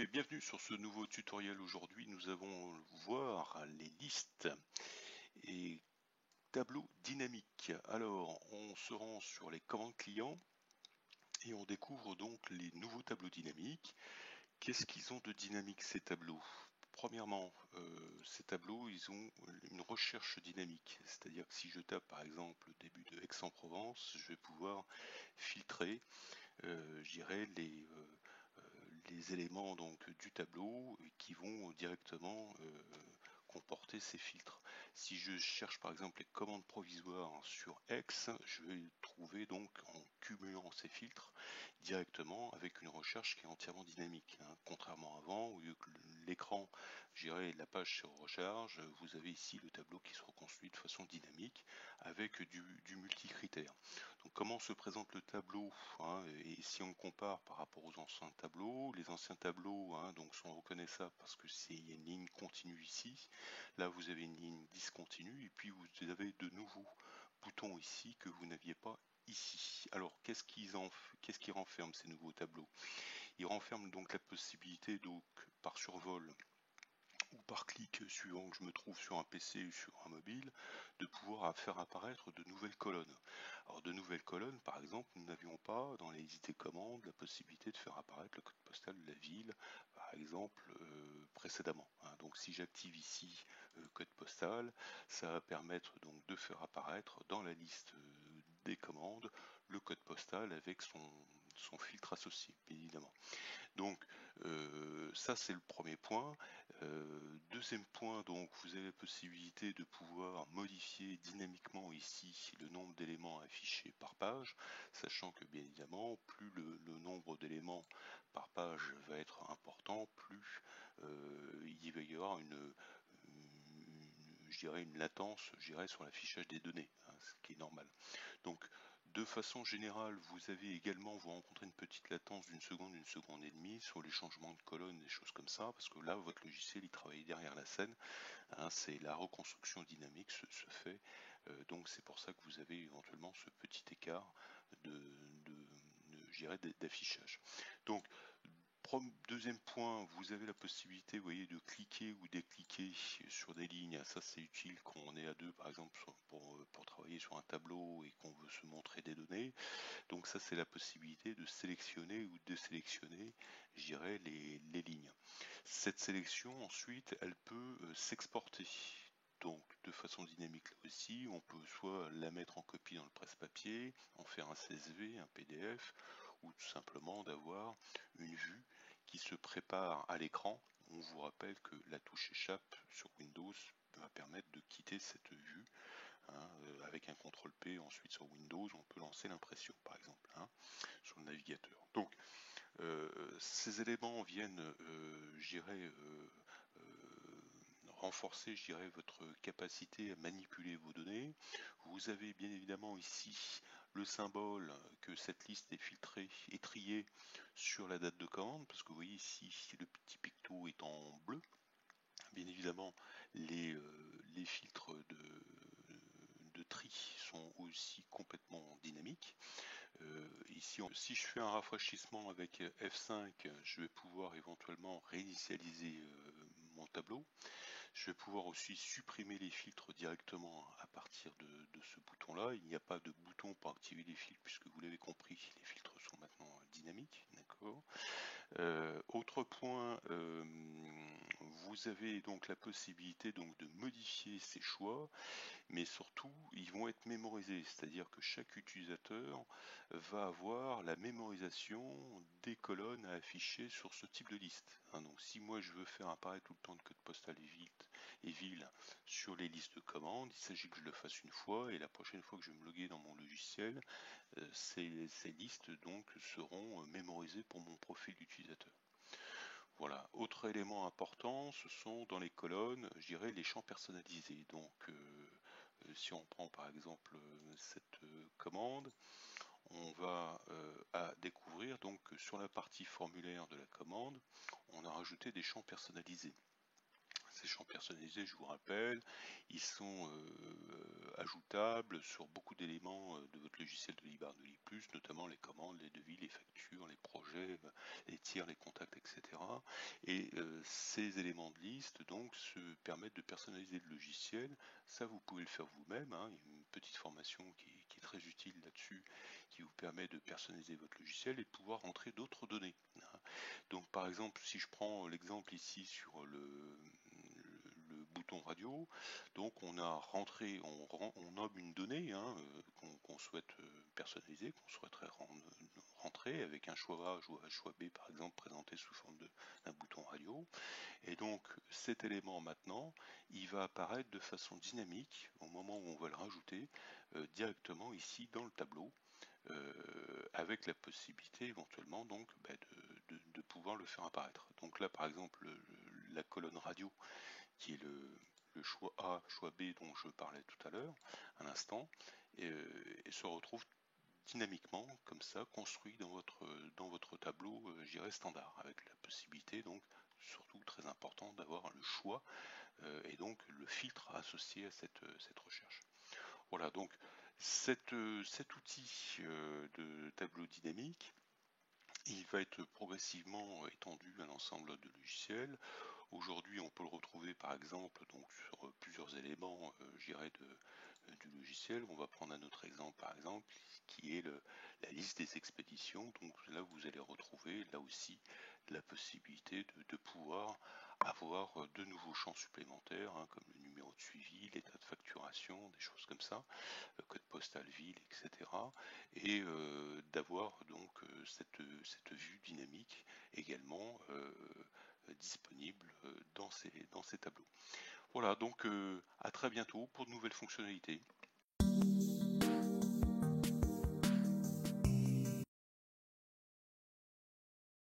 et bienvenue sur ce nouveau tutoriel. Aujourd'hui, nous allons voir les listes et tableaux dynamiques. Alors, on se rend sur les commandes clients et on découvre donc les nouveaux tableaux dynamiques. Qu'est-ce qu'ils ont de dynamique ces tableaux? Premièrement, ces tableaux, ils ont une recherche dynamique. C'est-à-dire que si je tape par exemple début de Aix-en-Provence, je vais pouvoir filtrer, je dirais, les éléments donc du tableau qui vont directement comporter ces filtres. Si je cherche par exemple les commandes provisoires sur X, je vais trouver donc en cumulant ces filtres directement avec une recherche qui est entièrement dynamique, hein. Contrairement à avant, où l'écran, j'irai la page se recharge, vous avez ici le tableau qui se reconstruit de façon dynamique avec du multicritère. Donc comment se présente le tableau, hein, et si on compare par rapport aux anciens tableaux, les anciens tableaux, hein, donc sont reconnaissables parce que il y a une ligne continue ici. Là vous avez une ligne discontinue et puis vous avez de nouveaux boutons ici que vous n'aviez pas ici. Alors qu'est-ce qui renferme ces nouveaux tableaux? Ils renferment donc la possibilité, donc par survol ou par clic suivant que je me trouve sur un PC ou sur un mobile, de pouvoir faire apparaître de nouvelles colonnes. Alors de nouvelles colonnes, par exemple, nous n'avions pas dans les idées commandes la possibilité de faire apparaître le code postal de la ville, par exemple, précédemment, hein. Donc si j'active ici code postal, ça va permettre donc de faire apparaître dans la liste des commandes le code postal avec son filtre associé, bien évidemment. Donc ça c'est le premier point. Deuxième point, donc vous avez la possibilité de pouvoir modifier dynamiquement ici le nombre d'éléments affichés par page, sachant que bien évidemment plus le nombre d'éléments par page va être important, plus il va y avoir je dirais une latence, je dirais, sur l'affichage des données, hein, ce qui est normal. Donc de façon générale, vous rencontrez une petite latence d'une seconde et demie sur les changements de colonnes, des choses comme ça, parce que là, votre logiciel, il travaille derrière la scène, hein, c'est la reconstruction dynamique se fait, donc c'est pour ça que vous avez éventuellement ce petit écart je dirais, d'affichage. Donc, deuxième point, vous avez la possibilité, vous voyez, de cliquer ou décliquer sur des lignes. Ça, c'est utile quand on est à deux, par exemple, pour travailler sur un tableau et qu'on veut se montrer des données. Donc ça, c'est la possibilité de sélectionner ou de désélectionner, je dirais, les lignes. Cette sélection, ensuite, elle peut s'exporter. Donc de façon dynamique là aussi, on peut soit la mettre en copie dans le presse-papier, en faire un CSV, un PDF, ou tout simplement d'avoir une vue qui se prépare à l'écran. On vous rappelle que la touche échappe sur Windows va permettre de quitter cette vue, hein, avec un CTRL P ensuite sur Windows, on peut lancer l'impression par exemple, hein, sur le navigateur. Donc ces éléments viennent, renforcer, je dirais, votre capacité à manipuler vos données. Vous avez bien évidemment ici le symbole que cette liste est filtrée et triée sur la date de commande, parce que vous voyez ici, le petit picto est en bleu. Bien évidemment, les filtres de tri sont aussi complètement dynamiques. Ici, si je fais un rafraîchissement avec F5, je vais pouvoir éventuellement réinitialiser mon tableau. Je vais pouvoir aussi supprimer les filtres directement à partir de ce bouton-là. Il n'y a pas de bouton pour activer les filtres, puisque vous l'avez compris, les filtres sont maintenant dynamiques. D'accord. Autre point, vous avez donc la possibilité donc de modifier ces choix, mais surtout ils vont être mémorisés, c'est-à-dire que chaque utilisateur va avoir la mémorisation des colonnes à afficher sur ce type de liste, hein. Donc si moi je veux faire apparaître tout le temps de code postal et ville sur les listes de commandes, il s'agit que je le fasse une fois, et la prochaine fois que je vais me loguer dans mon logiciel, ces listes donc seront mémorisées pour mon profil d'utilisateur. Voilà. Autre élément important, ce sont dans les colonnes, je dirais, les champs personnalisés. Donc, si on prend par exemple cette commande, on va à découvrir donc sur la partie formulaire de la commande, on a rajouté des champs personnalisés. ces champs personnalisés, je vous rappelle, ils sont ajoutables sur beaucoup d'éléments de votre logiciel de Libre de Li+, notamment les commandes, les devis, les factures, les projets, les tirs, les contacts, etc. Et ces éléments de liste donc se permettent de personnaliser le logiciel. Ça, vous pouvez le faire vous-même, hein. Il y a une petite formation qui est très utile là-dessus, qui vous permet de personnaliser votre logiciel et de pouvoir rentrer d'autres données, hein. Donc par exemple, si je prends l'exemple ici sur le bouton radio, donc on a rentré, on nomme une donnée, hein, qu'on souhaite personnaliser, qu'on souhaiterait rentrer avec un choix A ou un choix B par exemple présenté sous forme d'un bouton radio. Et donc cet élément maintenant, il va apparaître de façon dynamique au moment où on va le rajouter directement ici dans le tableau, avec la possibilité éventuellement donc de pouvoir le faire apparaître. Donc là par exemple la colonne radio qui est le choix A, choix B dont je parlais tout à l'heure, un instant, et se retrouve dynamiquement comme ça construit dans votre tableau standard, avec la possibilité donc surtout très important d'avoir le choix et donc le filtre associé à cette recherche. Voilà, donc cet outil de tableau dynamique, il va être progressivement étendu à l'ensemble de logiciels. Aujourd'hui, on peut le retrouver par exemple donc, sur plusieurs éléments du logiciel. On va prendre un autre exemple par exemple qui est la liste des expéditions. Donc là, vous allez retrouver là aussi la possibilité de pouvoir avoir de nouveaux champs supplémentaires, hein, comme le numéro de suivi, l'état de facturation, des choses comme ça, le code postal ville, etc. Et d'avoir donc cette vue dynamique également disponible dans ces tableaux. Voilà, donc à très bientôt pour de nouvelles fonctionnalités.